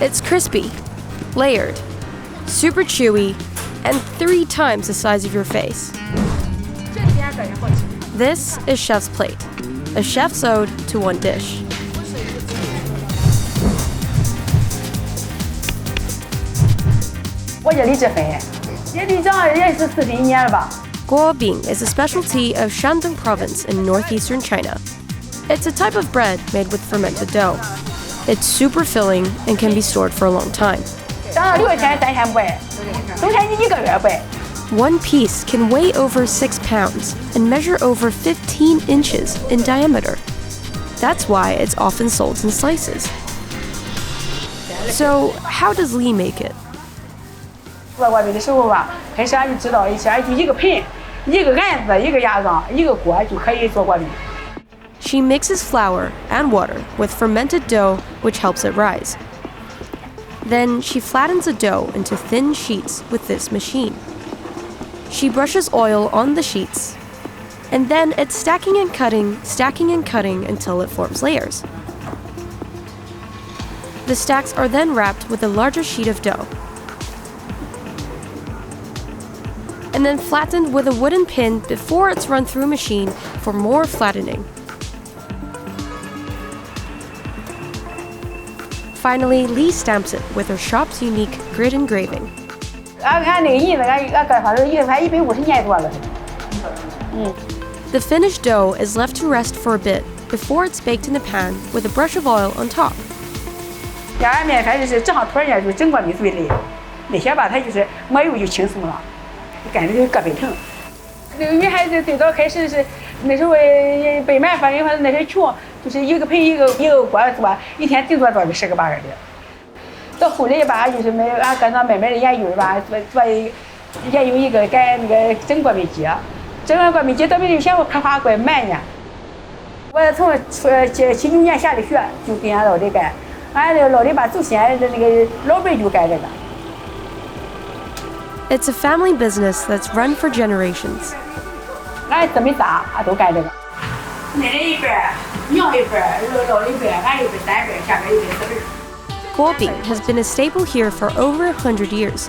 It's crispy, layered, super chewy, and 3 times the size of your face. This is Chef's Plate, a chef's ode to one dish. Guobing is a specialty of Shandong province in northeastern China. It's a type of bread made with fermented dough. It's super filling and can be stored for a long time. 1 piece can weigh over 6 pounds and measure over 15 inches in diameter. That's why it's often sold in slices. So, how does Lee make it? She mixes flour and water with fermented dough, which helps it rise. Then she flattens the dough into thin sheets with this machine. She brushes oil on the sheets, and then it's stacking and cutting until it forms layers. The stacks are then wrapped with a larger sheet of dough, and then flattened with a wooden pin before it's run through a machine for more flattening. Finally, Lee stamps it with her shop's unique grid engraving. The finished dough is left to rest for a bit before it's baked in a pan with a brush of oil on top. It's a family business that's run for generations. Guobing has been a staple here for over 100 years.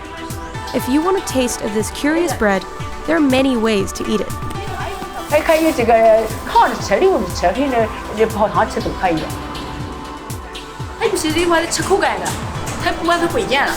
If you want a taste of this curious bread, there are many ways to eat it. 还可以这个烤着吃、溜着吃，跟这泡汤吃都可以。它就是另外的吃口感的，它不管它贵贱了。